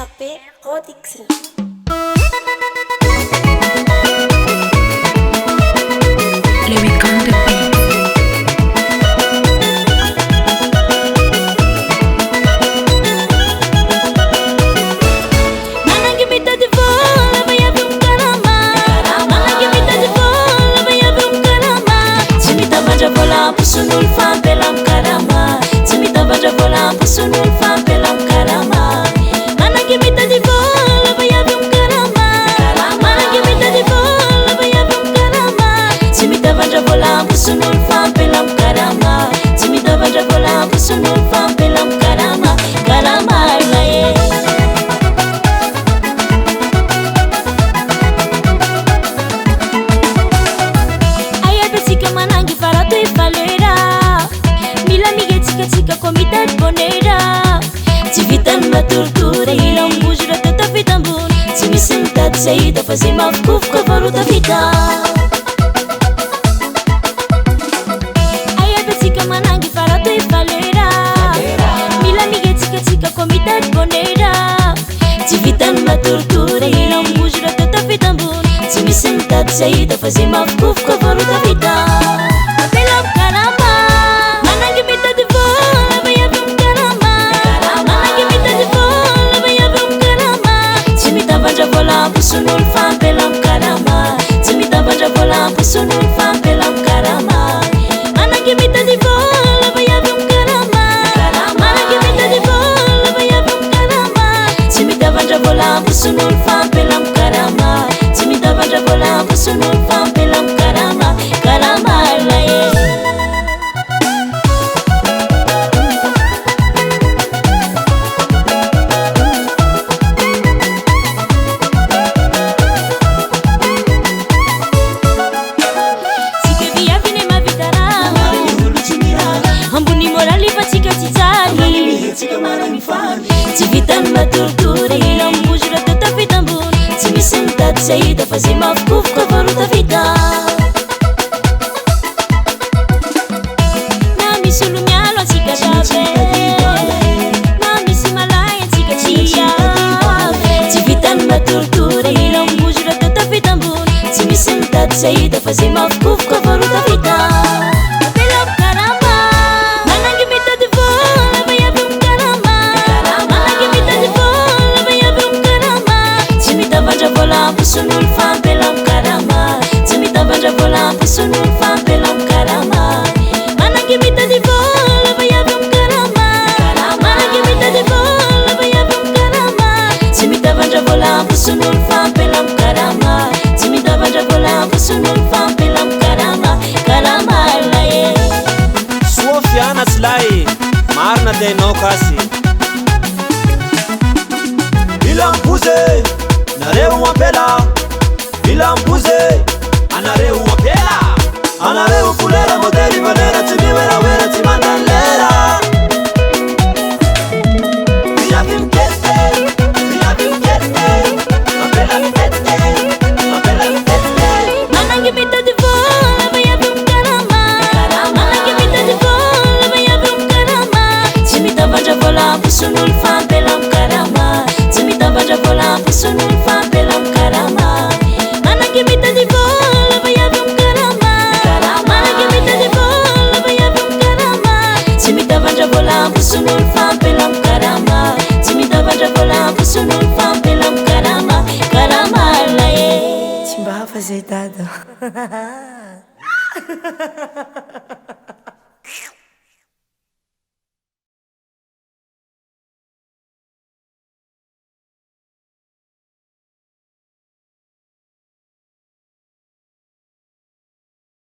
RAP Rodix. Le weekend de paix. Sunul fan pelam karama, timita vaja volam. Sunul fan pelam karama, mana kimita di vola vaya vum karama, mana kimita di vola vaya vum karama, timita vaja volam. Sunul fan pelam karama, timita vaja volam. Sunul fan pelam karama, karama laye. Aya besika manangi faratu ifalera. Tsika komita bonera tsy vitany matoritory ilambozora tao tafita ambony tsy misy mitady zay hita fa zay mavokovoka varo tafita ayatsika manangy farato ivalera mila migetsikatsika komita bonera tsy vitany matoritory ilambozora tao tafita ambony tsy misy mitady zay hita fa zay mavokovoka varo tafita Sunul fan pelam karama, timita vaja volam. Sunul fan pelam karama, mana kimita di vola vaya vum karama, mana kimita di vola vaya vum karama, timita vaja volam. Sunul fan pelam karama, timita vaja volam. Sunul fan pelam karama, karama laye. Tsy vitany matoritory ilambozora tao tafita ambony tsy misy mitady zay hita fa zay mavokovoka varo tafita na misy olo mialo antsika tave na misy malay antsika tsy avy tsy vitany matoritory ilambozora tao tafita ambony tsy misy mitady zay hita fa zay mavokovoka varo tafita Sunul fan pelam karama, timita vaja volam. Sunul fan pelam karama, mana kimita di vola vaya vum karama, mana kimita di vola vaya vum karama, timita vaja volam. Sunul fan pelam karama, timita vaja volam. Sunul fan pelam karama, karama laye. Sofia naslai, marna de no kasi. Ilambuze. Anareu apela, ilambuze. Anareu apela, anareu fulera modeli valera timimera wera timandalera. Via vinkete, apela vitete, apela vitete. Manangi bita di vola vaya vum karama, manangi bita di vola vaya vum karama. Timita vaja volam. Sunul fan pelam karama, timita vaja volam. Sunul fan pelam karama, mana kimita di vola vaya vum karama, mana kimita di vola vaya vum karama, timita vaja volam. Sunul fan pelam karama, timita vaja volam. Sunul fan pelam karama, karama laye. Tsy mba hafa zay dada.